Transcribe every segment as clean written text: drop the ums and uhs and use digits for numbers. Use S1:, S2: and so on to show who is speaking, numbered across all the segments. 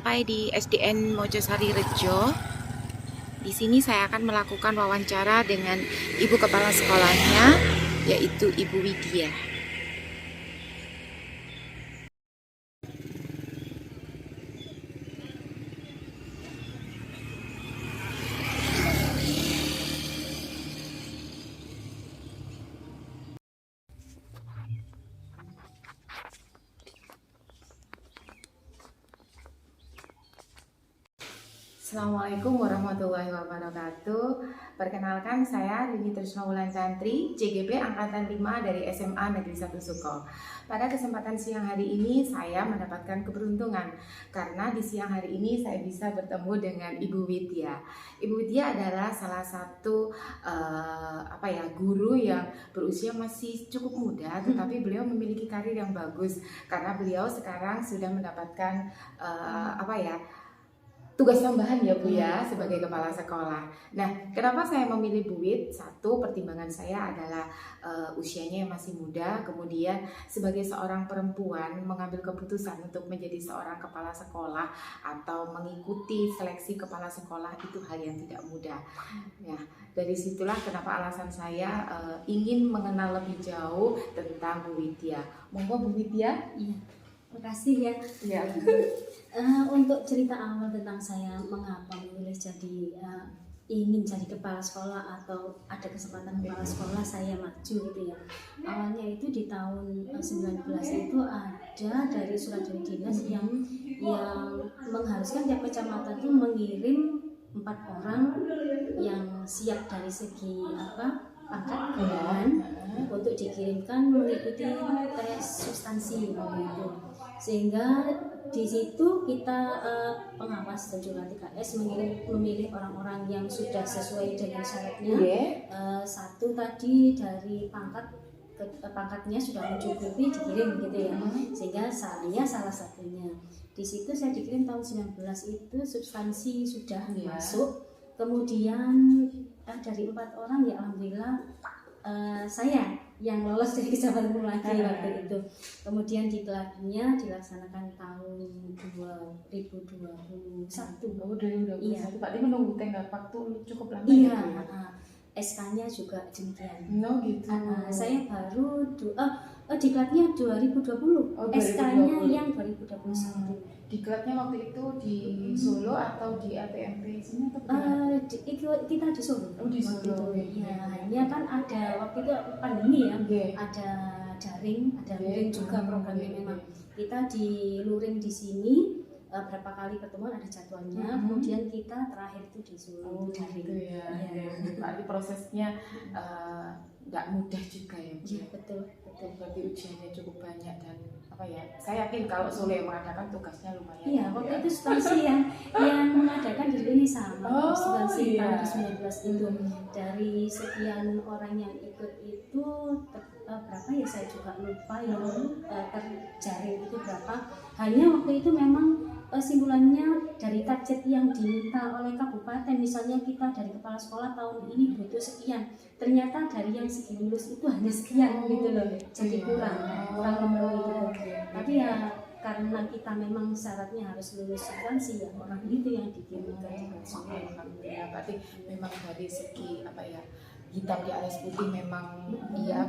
S1: sampai di SDN Mojosari Rejo. Di sini saya akan melakukan wawancara dengan ibu kepala sekolahnya, yaitu Ibu Widya. Assalamualaikum warahmatullahi wabarakatuh. Perkenalkan, saya Rini Trisno Wulandantri, CGP Angkatan 5 dari SMA Negeri 1 Suko. Pada kesempatan siang hari ini saya mendapatkan keberuntungan karena di siang hari ini saya bisa bertemu dengan Ibu Widya. Ibu Widya adalah salah satu guru yang berusia masih cukup muda, tetapi beliau memiliki karir yang bagus karena beliau sekarang sudah mendapatkan tugas tambahan ya Bu ya sebagai kepala sekolah. Nah, kenapa saya memilih Bu Wid? Satu, pertimbangan saya adalah usianya yang masih muda, kemudian sebagai seorang perempuan mengambil keputusan untuk menjadi seorang kepala sekolah atau mengikuti seleksi kepala sekolah itu hal yang tidak mudah. Ya, dari situlah kenapa alasan saya ingin mengenal lebih jauh tentang Bu Widya. Monggo Bu Widya.
S2: Iya. Makasih ya.
S1: Ya.
S2: Untuk cerita awal tentang saya mengapa memilih ingin jadi kepala sekolah atau ada kesempatan kepala sekolah saya maju gitu ya. Awalnya itu di tahun 19 itu ada dari surat dari dinas yang mengharuskan tiap kecamatan itu mengirim 4 orang yang siap dari segi pangkat dan untuk dikirimkan mengikuti tes substansi gitu. Sehingga di situ kita pengawas dan juga TKS memilih orang-orang yang sudah sesuai dengan syaratnya. Satu tadi dari pangkatnya sudah mencukupi dikirim gitu ya. Sehingga saya salah satunya. Di situ saya dikirim tahun 19 itu substansi sudah masuk. Kemudian dari 4 orang ya alhamdulillah saya yang lolos dari kecamatan lagi waktu itu. Kemudian diklatnya dilaksanakan tahun 2021.
S1: Oh, 2021.
S2: Iya.
S1: Pak, dia menunggu tenggat waktu cukup lama.
S2: Iya. SK-nya juga demikian.
S1: No gitu.
S2: Saya baru diklatnya 2020. SK-nya yang 2021.
S1: Diklatnya waktu itu di Solo atau di ATMP sini atau
S2: kita di Solo.
S1: Oh, di Solo.
S2: Iya, hanya kan ada waktu itu pandemi ya. Ada daring, ada luring juga programnya memang. Kita di luring di sini berapa kali pertemuan ada jadwalnya. Kemudian kita terakhir itu di Solo daring.
S1: Gitu ya. Berarti prosesnya nggak mudah juga ya.
S2: Iya, betul.
S1: Berarti ujiannya cukup banyak dan saya yakin kalau Solo yang mengadakan tugasnya lumayan.
S2: Iya, waktu itu substansi yang mengadakan di sini sama substansi tahun 19 itu. Dari sekian orang yang ikut itu berapa ya saya juga lupa yang terjaring itu berapa. Hanya waktu itu memang simpulannya dari target yang diminta oleh kabupaten, misalnya kita dari kepala sekolah tahun ini butuh sekian, ternyata dari yang segi lulus itu hanya sekian gitu loh, jadi kurang memenuhi itu. Tapi ya karena kita memang syaratnya harus lulus substansi ya orang itu yang dikirimkan.
S1: Berarti memang dari segi hitam di atas putih memang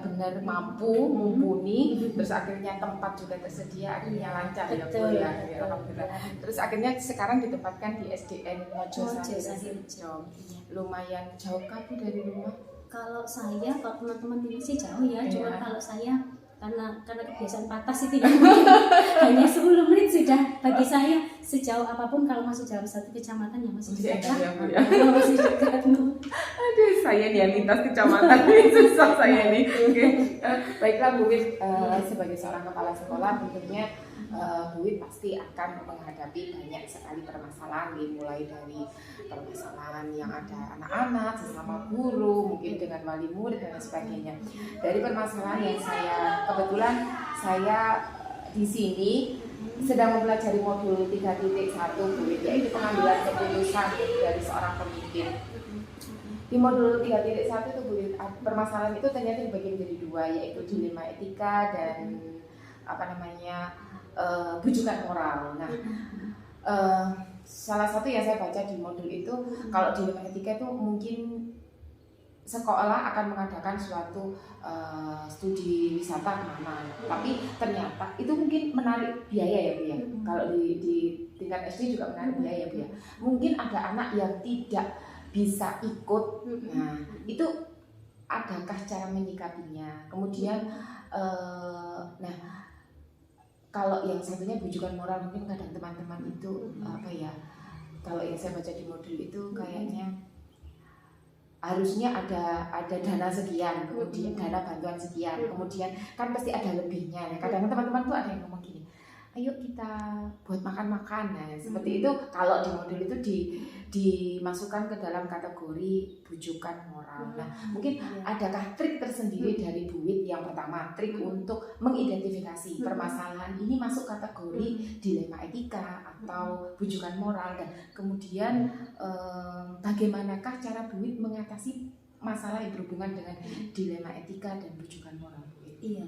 S1: benar mampu mumpuni, terus akhirnya tempat juga tersedia, akhirnya lancar.
S2: Betul,
S1: ya Bu ya. Alhamdulillah. Terus akhirnya sekarang ditempatkan di SDN Mojosari Rejo. Lumayan jauh Bu dari rumah?
S2: Kalau teman-teman ini sih jauh ya, cuma kalau saya karena kebiasaan patas itu ya hanya 10 menit sudah bagi saya. Sejauh apapun kalau masuk dalam satu kecamatan yang masih dekat masih dekat.
S1: Aduh, saya nih yang lintas kecamatan susah saya nih. Baiklah Bu Wid, sebagai seorang kepala sekolah tentunya Bu Wid pasti akan menghadapi banyak sekali permasalahan, mulai dari permasalahan yang ada anak-anak sesama guru, mungkin dengan wali murid dan sebagainya. Dari permasalahan yang kebetulan saya di sini sedang mempelajari modul 3.1 Bu Wid, yaitu pengambilan keputusan dari seorang pemimpin. Di modul 3.1 itu Bu Wid, permasalahan itu ternyata dibagi menjadi 2, yaitu dilema etika dan bujukan moral. Nah, salah satu yang saya baca di modul itu, kalau di Dilema Etika itu mungkin sekolah akan mengadakan suatu studi wisata kemana, tapi ternyata itu mungkin menarik biaya ya Bu ya. Kalau di tingkat SD juga menarik biaya Bu ya. Mungkin ada anak yang tidak bisa ikut, nah itu adakah cara menyikapinya? Kemudian nah kalau yang satunya bujukan moral, mungkin kadang teman-teman itu apa ya, kalau yang saya baca di modul itu kayaknya harusnya ada dana sekian, kemudian dana bantuan sekian, kemudian kan pasti ada lebihnya. Nah, kadang teman-teman tuh ada yang ngomong gini, ayo kita buat makan-makan. Nah, seperti itu kalau di modul itu dimasukkan ke dalam kategori bujukan moral. Nah, mungkin adakah trik tersendiri dari Bu Wit? Yang pertama, trik untuk mengidentifikasi permasalahan ini masuk kategori dilema etika atau bujukan moral, dan kemudian bagaimanakah cara Bu Wit mengatasi masalah yang berhubungan dengan dilema etika dan bujukan moral, Bu Wit?
S2: Iya,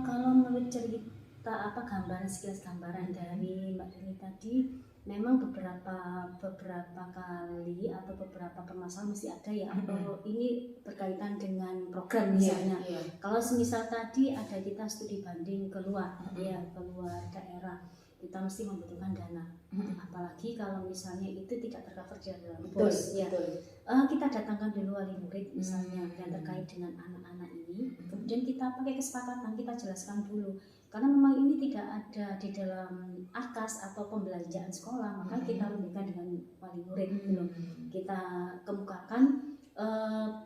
S2: kalau menurut cerita gambaran, sekilas gambaran dari Mbak Deni tadi, memang beberapa kali atau beberapa permasalahan mesti ada ya, atau ini berkaitan dengan program misalnya. Kalau semisal tadi ada kita studi banding keluar daerah, kita mesti membutuhkan dana. Apalagi kalau misalnya itu tidak tercover dalam bos ya. Kita datangkan dulu wali murid misalnya yang terkait dengan anak-anak ini, kemudian kita pakai kesepakatan, kita jelaskan dulu. Karena memang ini tidak ada di dalam AKAS atau pembelanjaan sekolah, maka kita rumuskan dengan wali murid gitu. Kita kemukakan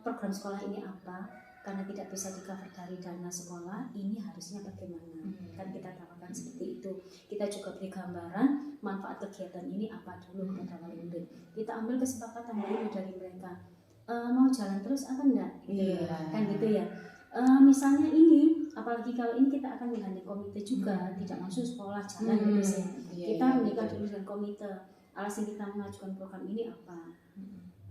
S2: program sekolah ini apa, karena tidak bisa di-cover dari dana sekolah, ini harusnya bagaimana. Kan kita tawarkan seperti itu. Kita juga beri gambaran manfaat kegiatan ini apa dulu kepada wali murid. Kita ambil kesepakatan dulu dari mereka, mau jalan terus atau enggak gitu. Kan gitu ya. Misalnya ini, apalagi kalau ini kita akan menggandeng komite juga, tidak langsung sekolah jalan gitu ya. Kita menikah dulu dengan komite, alasan kita mengajukan program ini apa.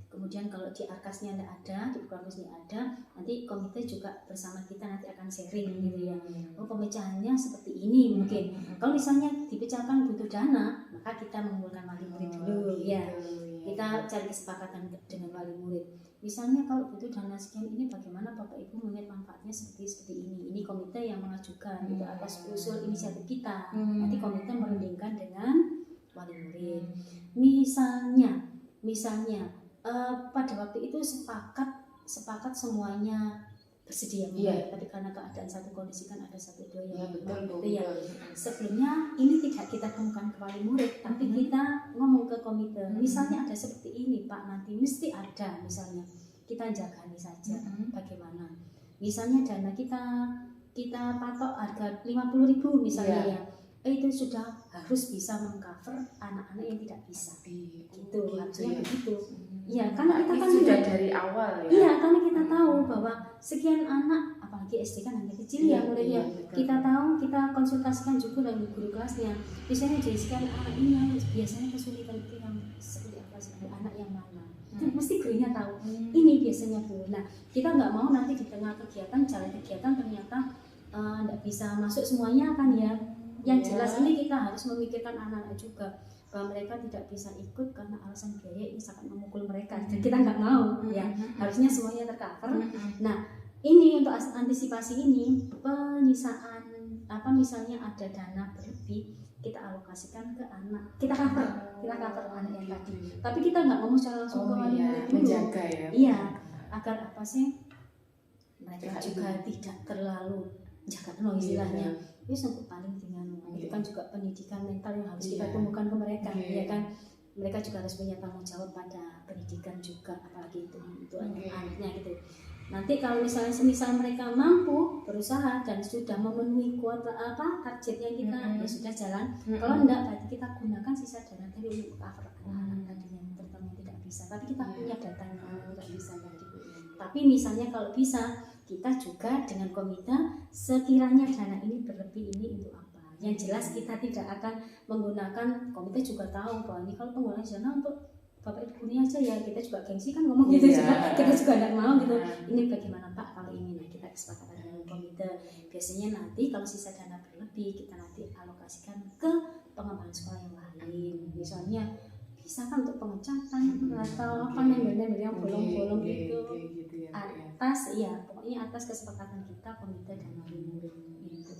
S2: Kemudian kalau di arkasnya tidak ada, di programnya ada, nanti komite juga bersama kita nanti akan sharing gitu ya. Oh, pemecahannya seperti ini mungkin. Kalau misalnya dipecahkan butuh dana, maka kita mengumpulkan wali murid dulu ya. Kita cari kesepakatan dengan wali murid. Misalnya kalau butuh dana sekian ini, bagaimana Bapak Ibu melihat manfaatnya seperti ini. Ini komite yang mengajukan itu atas usul inisiatif kita. Nanti komite merundingkan dengan wali murid. Misalnya pada waktu itu sepakat semuanya bersedia mulai, tapi karena keadaan satu kondisi kan ada satu dua yang betul ya. Sebelumnya ini tidak kita temukan ke wali murid, tapi kita ngomong ke komite. Misalnya ada seperti ini Pak, nanti mesti ada, misalnya kita jagani saja bagaimana. Misalnya dana kita patok harga 50.000 misalnya ya. Itu sudah harus bisa mengcover anak-anak yang tidak bisa. Gitu, harusnya begitu. Iya, karena kita kan
S1: sudah dari awal ya.
S2: Iya, karena kita tahu bahwa sekian anak, apalagi SD kan hanya kecil ya muridnya. Kita tahu, kita konsultasikan juga dengan guru kelasnya. Misalnya jadi sekian anak ini biasanya kesulitan itu yang seperti apa sih, anak yang mana. Itu mesti gurunya tahu. Ini biasanya Bu. Nah, kita nggak mau nanti di tengah kegiatan, jalan kegiatan ternyata nggak bisa masuk semuanya kan ya. Yang jelas ini kita harus memikirkan anak-anak juga, bahwa mereka tidak bisa ikut karena alasan biaya ini sangat memukul mereka. Dan kita nggak mau ya, harusnya semuanya tercover. Nah, ini untuk antisipasi ini, penyisaan misalnya ada dana berlebih, kita alokasikan ke anak, kita cover anak yang tadi. Tapi kita nggak ngomong secara langsung ke wali murid dulu.
S1: Menjaga ya.
S2: Iya, agar apa sih, mereka juga tidak terlalu jaga istilahnya. Itu untuk paling dengan itu kan juga pendidikan mental yang harus kita tumbuhkan ke mereka, ya kan. Mereka juga harus punya tanggung jawab pada pendidikan juga, apalagi itu anaknya gitu. Nanti kalau misalnya semisal mereka mampu berusaha dan sudah memenuhi kuota target yang kita ya sudah jalan. Kalau enggak, berarti kita gunakan sisa dana tadi untuk cover anak-anak tadinya terutama yang tidak bisa. Tapi kita punya datanya tidak bisa tadi. Tapi misalnya kalau bisa, kita juga dengan komite sekiranya dana ini berlebih ini untuk apa. Yang jelas kita tidak akan menggunakan, komite juga tahu bahwa ini kalau penggunaan dana untuk Bapak Ibu gurunya aja ya, kita juga gengsi kan ngomong gitu juga, kita juga tidak mau gitu. Ini bagaimana Pak kalau ini, nah kita kesepakatan dengan komite. Biasanya nanti kalau sisa dana berlebih kita nanti alokasikan ke pengembangan sekolah yang lain misalnya bisa kan untuk pengecatan atau apa nembel-nembel yang bolong-bolong gitu
S1: gitu ya, Bu, ya.
S2: atas pokoknya atas kesepakatan kita komite dan wali murid itu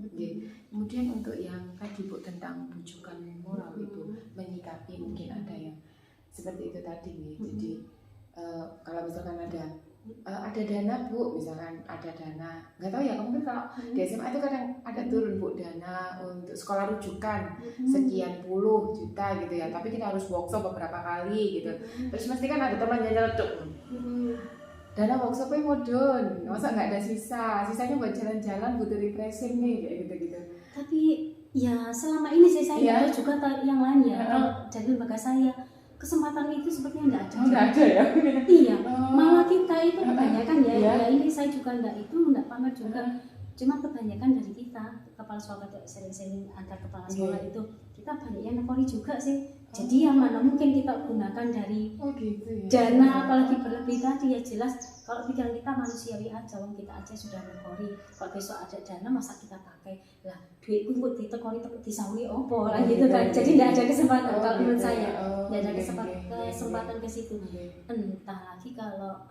S1: Gitu. Kemudian untuk yang tadi Bu tentang bujukan moral itu menyikapi mungkin ada yang seperti itu tadi nih. Jadi kalau misalkan ada dana Bu, misalkan ada dana, nggak tahu ya mungkin kalau di SMA itu kadang ada turun Bu dana untuk sekolah rujukan sekian puluh juta gitu ya, tapi kita harus workshop beberapa kali gitu, terus mesti kan ada teman yang nyeletuk dana workshopnya modern, masa nggak ada sisanya buat jalan-jalan butuh refreshing nih kayak gitu-gitu.
S2: Tapi ya selama ini sih saya
S1: Iya.
S2: tahu juga yang lain ya kalau dari lembaga saya kesempatan itu sepertinya nggak ada.
S1: Nggak ada ya?
S2: Iya, malah kita itu kebanyakan ya,
S1: Iya.
S2: ya ini saya juga nggak pamer juga. Cuma kebanyakan dari kita kepala sekolah sering-sering antar kepala sekolah itu kita banyak yang nekori juga sih. Jadi yang mana mungkin kita gunakan dari
S1: gitu ya.
S2: dana apalagi berlebih tadi ya jelas kalau pikiran kita manusiawi aja, wong kita aja sudah nekori. Kalau besok ada dana masa kita pakai lah duitku kok ditekori disauri opo lah gitu kan. Jadi tidak ada kesempatan kalau menurut saya. Tidak ada kesempatan ke situ. Entah lagi kalau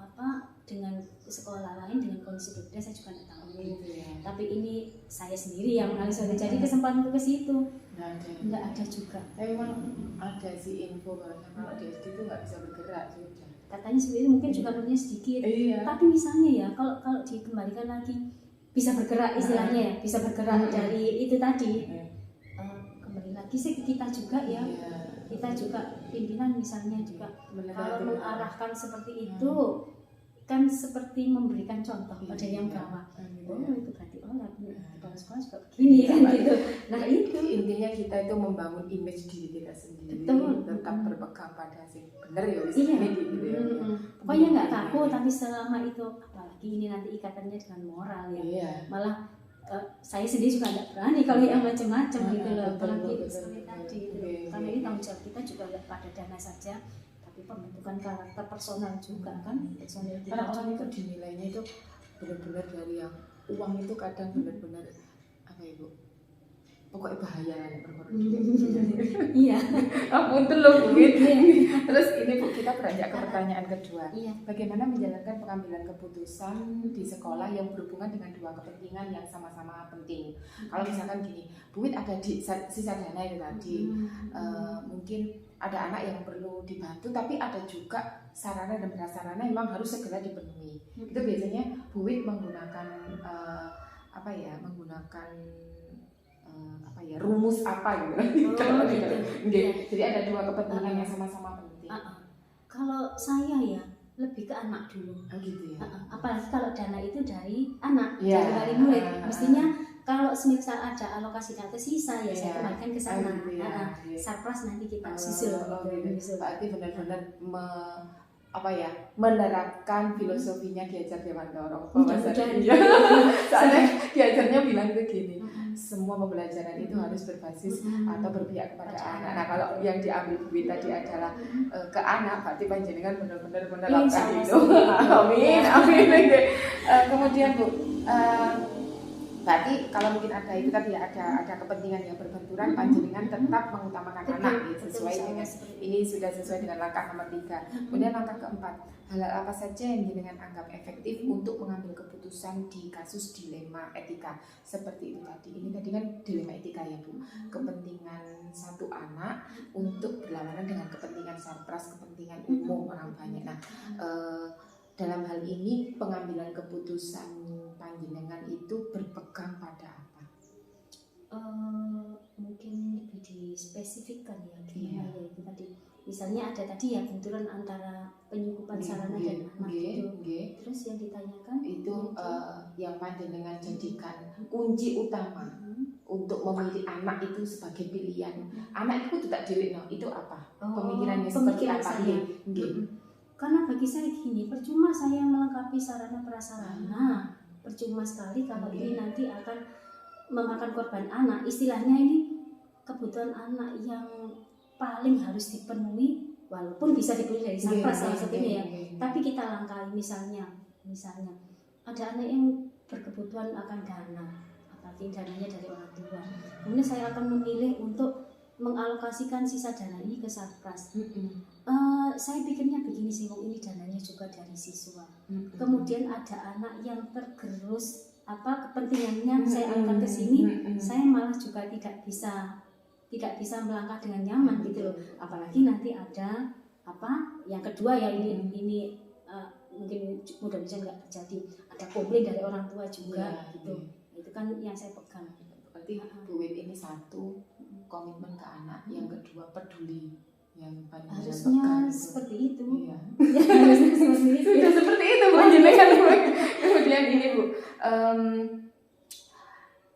S2: dengan sekolah lain dengan kondisi berbeda saya juga tidak tahu. Tapi ini saya sendiri yang mengalami jadi kesempatan ke situ. Nggak ada juga.
S1: Emang ada sih info bahwa kalau di SD itu nggak bisa bergerak sudah.
S2: Katanya sendiri mungkin juga punya sedikit. Tapi misalnya ya kalau dikembalikan lagi bisa bergerak istilahnya ya, bisa bergerak dari itu tadi. Kembali lagi sih ke kita juga ya. Kita juga pimpinan misalnya juga kalau mengarahkan seperti itu kan seperti memberikan contoh pada yang bawah. Itu berarti kepala sekolah juga begini kan gitu. Nah itu
S1: intinya kita itu membangun image diri kita sendiri.
S2: Betul.
S1: Tetap berpegang pada sih benar ya
S2: iya.
S1: gitu ya.
S2: Pokoknya nggak takut tapi selama itu apalagi ini nanti ikatannya dengan moral ya.
S1: Iya.
S2: Malah saya sendiri juga nggak berani kalau yang macam-macam gitu loh. Apalagi
S1: betul.
S2: seperti tadi gitu. Karena ini tanggung jawab kita juga nggak pada dana saja. Tapi pembentukan karakter personal juga kan, personal kita
S1: Karena orang
S2: juga.
S1: itu dinilainya itu benar-benar dari yang uang itu kadang benar-benar apa ya Bu? Pokoknya bahaya lah perkara
S2: Iya.
S1: Ampun loh Bu. Terus ini Bu kita beranjak ke pertanyaan kedua.
S2: Iya.
S1: Bagaimana menjalankan pengambilan keputusan di sekolah yang berhubungan dengan dua kepentingan yang sama-sama penting? Kalau misalkan gini, duit ada di sisa dana itu tadi, mungkin ada anak yang perlu dibantu, tapi ada juga sarana dan prasarana yang memang harus segera dipenuhi. Itu biasanya buit menggunakan rumus apa gitu. Jadi ada dua kepentingan yang sama-sama penting.
S2: Kalau saya ya lebih ke anak dulu.
S1: Gitu ya.
S2: Apalagi kalau dana itu dari anak,
S1: Ya.
S2: dari wali murid. Mestinya kalau semisal ada alokasi dana sisa ya saya kembalikan ke sana.
S1: Gitu ya.
S2: Surplus nanti kita susul.
S1: Gitu. Berarti benar-benar menerapkan filosofinya diajar Dewan Dorong. Soalnya diajarnya bilang begini, semua pembelajaran itu harus berbasis atau berpihak kepada anak. Nah kalau yang diambil duit tadi adalah ke anak, berarti panjenengan benar-benar menerapkan itu. Amin. Kemudian Bu, berarti kalau mungkin ada itu tadi ada kepentingan yang berbenturan, panjenengan tetap mengutamakan anak gitu, sesuai dengan ini sudah sesuai dengan langkah nomor 3. Kemudian langkah keempat, hal apa saja yang jenengan anggap efektif untuk mengambil keputusan di kasus dilema etika seperti itu tadi. Ini tadi kan dilema etika ya Bu, kepentingan satu anak untuk berlawanan dengan kepentingan surplus, kepentingan umum orang banyak. Nah dalam hal ini pengambilan keputusan panjenengan itu berpegang pada apa?
S2: Mungkin lebih dispesifikkan ya gimana ya itu tadi. Misalnya ada tadi ya benturan antara penyukupan sarana dan anak itu. Terus yang ditanyakan
S1: itu yang panjenengan jadikan kunci utama untuk memilih anak itu sebagai pilihan. Anak itu tidak diri itu apa? Pemikirannya seperti apa?
S2: Karena bagi saya gini, percuma saya melengkapi sarana prasarana, percuma sekali kalau ini nanti akan memakan korban anak. Istilahnya ini kebutuhan anak yang paling harus dipenuhi, walaupun bisa dipenuhi dari surplus salah satunya ya. Tapi kita langkahi misalnya ada anak yang berkebutuhan akan dana, apalagi dananya dari orang tua. Kemudian saya akan memilih untuk mengalokasikan sisa dana ini ke sarpras. Saya pikirnya begini sih, ini dananya juga dari siswa. Kemudian ada anak yang tergerus kepentingannya saya angkat ke sini, saya malah juga tidak bisa melangkah dengan nyaman gitu loh. Apalagi nanti ada yang kedua ya, ini mungkin mudah-mudahan nggak terjadi, ada komplain dari orang tua juga gitu. Itu kan yang saya pegang.
S1: Berarti Bu Wit ini satu, komitmen ke anak, yang kedua peduli, yang paling
S2: harusnya seperti itu.
S1: Iya.
S2: Harusnya seperti itu.
S1: Sudah seperti itu Bu jenengan. Kemudian ini Bu,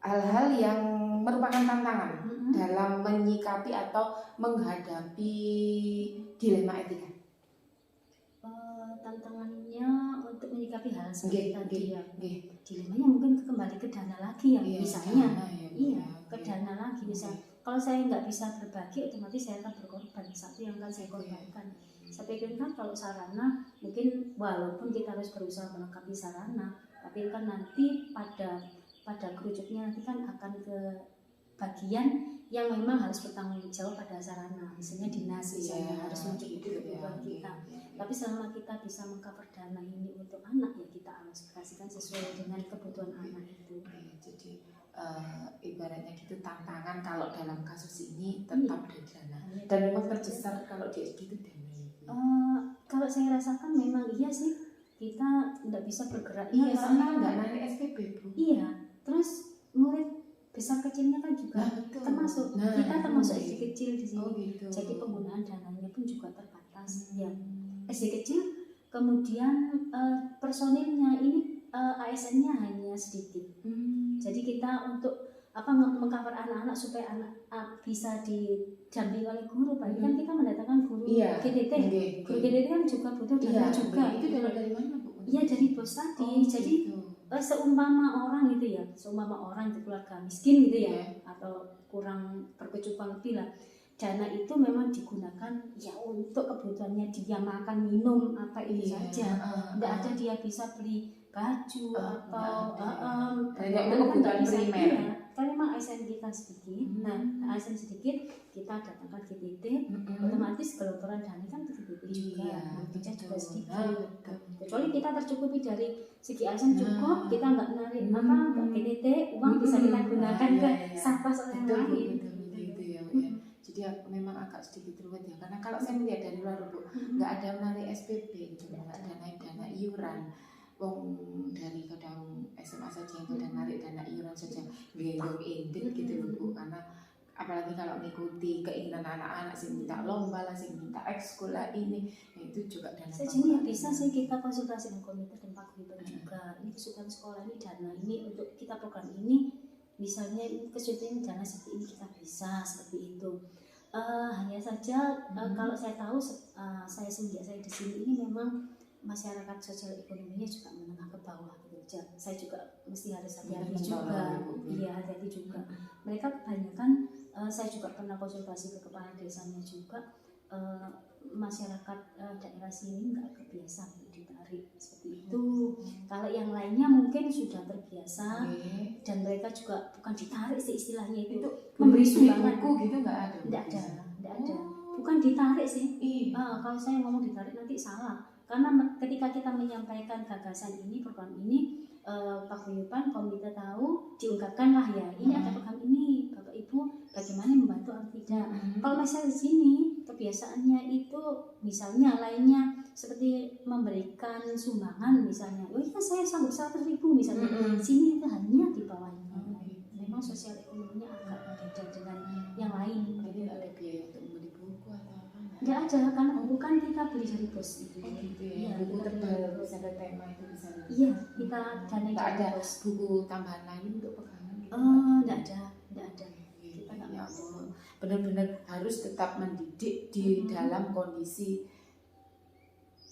S1: hal-hal yang merupakan tantangan dalam menyikapi atau menghadapi dilema etika.
S2: Tantangannya untuk menyikapi hal seperti tadi ya. Dilemanya mungkin kembali ke dana lagi ya, misalnya. Ke dana lagi misalnya. Kalau saya nggak bisa berbagi, otomatis saya akan berkorban. Satu yang akan saya korbankan. Saya pikir kan kalau sarana, mungkin walaupun kita harus berusaha melengkapi sarana, tapi kan nanti pada kerucutnya nanti kan akan ke bagian yang memang harus bertanggung jawab pada sarana, misalnya dinas harus mencukupi kebutuhan kita. Tapi selama kita bisa mengcover dana ini untuk anak, ya kita alokasikan sesuai dengan kebutuhan anak itu.
S1: Jadi ibaratnya gitu tantangan kalau dalam kasus ini tetap dari dana. Dan memang terbesar kalau di SD itu dana.
S2: Kalau saya rasakan memang iya sih, kita tidak bisa bergerak.
S1: Karena nggak narik SPP Bu.
S2: Iya, terus murid besar kecilnya kan juga termasuk. Kita termasuk SD kecil di sini.
S1: Gitu.
S2: Jadi penggunaan dananya pun juga terbatas. Ya, SD kecil, kemudian personilnya ini ASN-nya hanya sedikit. Jadi kita untuk mengcover anak-anak supaya anak bisa didampingi oleh guru. Paling kan kita mendatangkan guru GDT. Guru GDT kan juga butuh dana juga.
S1: Itu dari mana Bu?
S2: Iya, dari bos tadi. Jadi seumpama orang itu keluarga miskin gitu ya, atau kurang berkecukupan lebih lah, dana itu memang digunakan ya untuk kebutuhannya dia makan minum ini saja. Tidak ada dia bisa beli baju atau
S1: kebutuhan primer.
S2: Kan memang ASN kita sedikit. ASN sedikit, kita datangkan GDT, otomatis gelontoran dana kan ke GDT juga. Kita juga sedikit. Kecuali kita tercukupi dari segi ASN cukup, kita nggak menarik ke GDT, uang bisa kita gunakan ke sarpras yang lain.
S1: Jadi memang agak sedikit rumit ya, karena kalau saya melihat dari luar Bu, nggak ada menarik SPP gitu, nggak ada naik dana iuran. Dari kadang SMA saja yang udah narik dana iuran saja gendong indit gitu loh Bu, karena apalagi kalau mengikuti keinginan anak-anak sih minta lomba lah, sih minta ekskul lah, ini itu juga dana.
S2: Sejenis bisa sih kita konsultasi dengan komite dan paguyuban juga. Ini kesulitan sekolah ini, dana ini untuk kita program ini, misalnya kesulitan dana seperti ini kita bisa seperti itu. Hanya saja kalau saya tahu, saya semenjak saya di sini ini memang masyarakat sosial ekonominya juga menengah ke bawah gitu. Saya juga mesti harus hati-hati juga. Iya, hati-hati juga. Mereka kebanyakan, saya juga pernah konsultasi ke kepala desanya juga, masyarakat daerah sini nggak kebiasa ditarik seperti itu. Kalau yang lainnya mungkin sudah terbiasa, dan mereka juga bukan ditarik sih istilahnya itu memberi sumbangan
S1: gitu nggak ada.
S2: Nggak ada. Bukan ditarik sih. Kalau saya ngomong ditarik nanti salah. Karena ketika kita menyampaikan gagasan ini, program ini, paguyuban, komite tahu, diungkapkanlah ya, ini ada program ini, Bapak Ibu bagaimana membantu atau tidak. Kalau masyarakat di sini kebiasaannya itu misalnya lainnya seperti memberikan sumbangan misalnya, oh iya saya sanggup 100.000 misalnya, sini itu hanya di bawahnya. Memang sosial ekonominya agak beda dengan yang lain.
S1: Jadi ada biaya untuk membeli buku atau apa?
S2: Nggak ada, karena buku kan kita beli dari bos itu.
S1: Buku tebal bisa ada tema itu bisa.
S2: Iya, kita dana
S1: nggak ada
S2: bos.
S1: buku tambahan lain untuk pegangan gitu.
S2: Nggak ada. Kita nggak
S1: Ya Allah, benar-benar harus tetap mendidik di dalam kondisi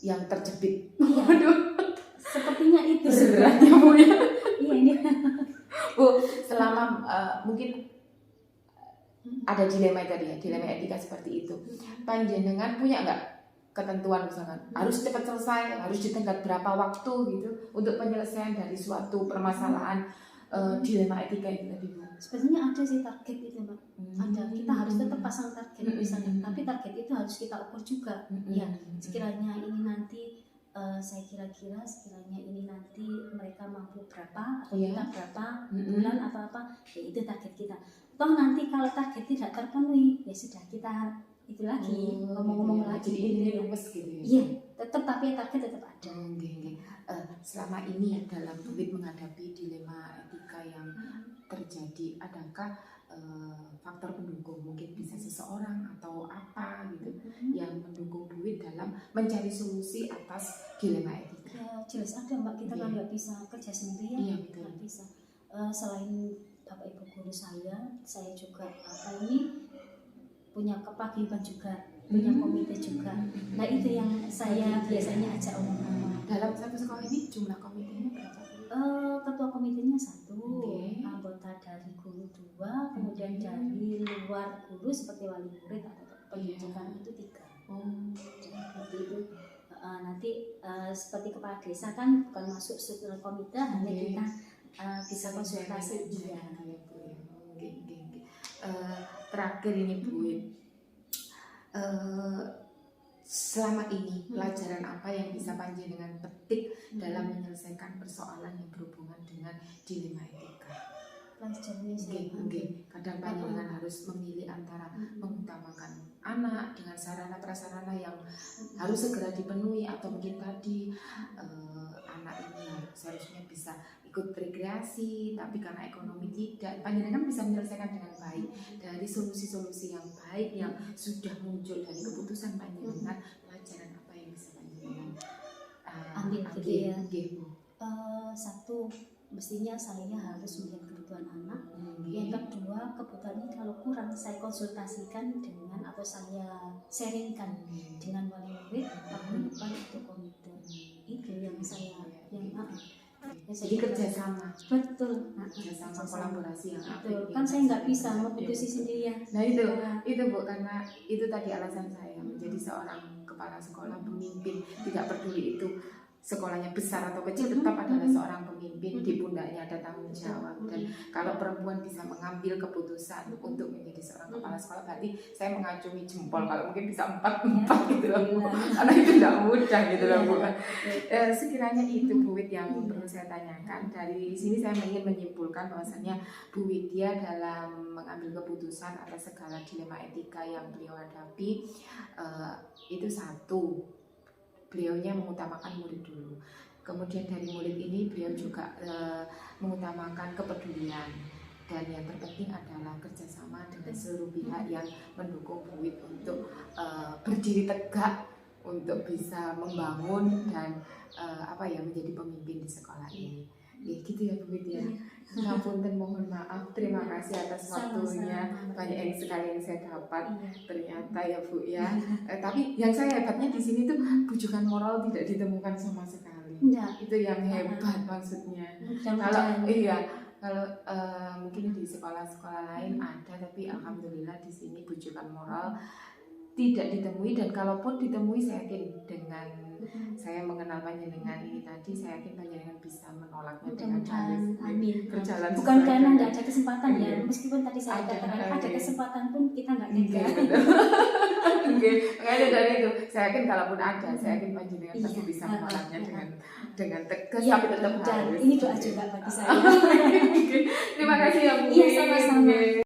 S1: yang terjepit.
S2: Waduh, sepertinya itu
S1: beratnya Bu ya.
S2: Iya ini.
S1: Bu, selama mungkin ada dilema tadi ya, dilema etika seperti itu. Panjenengan punya nggak ketentuan misalkan harus cepat selesai, harus ditenggat berapa waktu gitu untuk penyelesaian dari suatu permasalahan dilema etika itu tadi Bu?
S2: Sebenarnya ada sih target itu Mbak. Ada, kita harus tetap pasang target misalnya, tapi target itu harus kita ukur juga. Ya, sekiranya ini nanti saya kira-kira sekiranya ini nanti mereka mampu berapa atau kita berapa bulan atau apa, ya itu target kita. Toh nanti kalau target tidak terpenuhi, ya sudah kita itu lagi ngomong-ngomong lagi.
S1: Jadi ini luwes gitu ya.
S2: Iya, tetap tapi target tetap ada.
S1: Selama ini dalam Buwit menghadapi dilema etika yang terjadi, adakah faktor pendukung, mungkin bisa seseorang atau apa gitu yang mendukung Buwit dalam mencari solusi atas dilema etika?
S2: Ya jelas ada Mbak, kita kan nggak bisa kerja sendiri ya, nggak bisa. Selain Bapak Ibu guru saya juga punya kepaguyuban juga, punya komite juga. Nah itu yang saya biasanya ajak omong-omong.
S1: Dalam satu sekolah ini jumlah komitenya berapa?
S2: Ketua komitenya 1, anggota dari guru 2, kemudian dari luar guru seperti wali murid atau pendidikan itu 3. Seperti itu. Nanti seperti kepala desa kan bukan masuk struktur komite, hanya kita bisa konsultasi.
S1: Terakhir ini Buwit, selama ini pelajaran apa yang bisa panjenengan petik dalam menyelesaikan persoalan yang berhubungan dengan dilema etika? Kadang panjenengan harus memilih antara mengutamakan anak dengan sarana prasarana yang harus segera dipenuhi, atau mungkin tadi anak ini seharusnya bisa ikut rekreasi tapi karena ekonomi tidak. Panjenengan bisa menyelesaikan dengan baik dari solusi-solusi yang baik yang sudah muncul dari keputusan panjenengan. Pelajaran apa yang bisa panjenengan
S2: ambil gitu ya?
S1: Satu,
S2: mestinya saya harus melihat kebutuhan anak. Yang kedua, kebutuhan ini kalau kurang saya konsultasikan dengan atau saya sharingkan dengan wali murid, paguyuban atau komite. Itu yang saya
S1: jadi kerjasama.
S2: Betul.
S1: Kerjasama, kolaborasi yang
S2: betul. Kan saya nggak bisa memputusi sendirian.
S1: Nah itu Bu, karena itu tadi alasan saya menjadi seorang kepala sekolah pemimpin. Tidak peduli itu sekolahnya besar atau kecil, tetap adalah seorang pemimpin, di pundaknya ada tanggung jawab. Dan kalau perempuan bisa mengambil keputusan untuk menjadi seorang kepala sekolah, berarti saya mengacungi jempol kalau mungkin bisa 4 gitu loh Bu. Karena itu tidak mudah gitu loh Bu. Sekiranya itu Buwit yang perlu saya tanyakan. Dari sini saya ingin menyimpulkan bahwasanya Bu Widya dalam mengambil keputusan atas segala dilema etika yang beliau hadapi, itu satu, beliaunya mengutamakan murid dulu. Kemudian dari murid ini beliau juga mengutamakan kepedulian. Dan yang terpenting adalah kerjasama dengan seluruh pihak yang mendukung Buwit untuk berdiri tegak, untuk bisa membangun dan menjadi pemimpin di sekolah ini. Ya gitu ya Buwit ya. Ngapunten, mohon maaf, terima kasih atas waktunya. Banyak yang sekali yang saya dapat ternyata ya Bu ya. Tapi yang saya hebatnya di sini tuh bujukan moral tidak ditemukan sama sekali. Itu yang hebat maksudnya. Kalau mungkin di sekolah-sekolah lain ada, tapi alhamdulillah di sini bujukan moral tidak ditemui. Dan kalaupun ditemui, saya yakin dengan saya mengenal panjenengan ini tadi, saya yakin panjenengan bisa menolaknya dengan halus. Berjalan
S2: bukan karena nggak ada kesempatan ya, meskipun tadi saya katakan ada kesempatan pun kita nggak gagal.
S1: Makanya dari itu saya yakin kalaupun ada, saya yakin panjenengan pasti bisa menolaknya dengan tegas, tapi tetap halus.
S2: Ini doa juga bagi saya.
S1: Terima kasih ya Bu.
S2: Iya, sama-sama.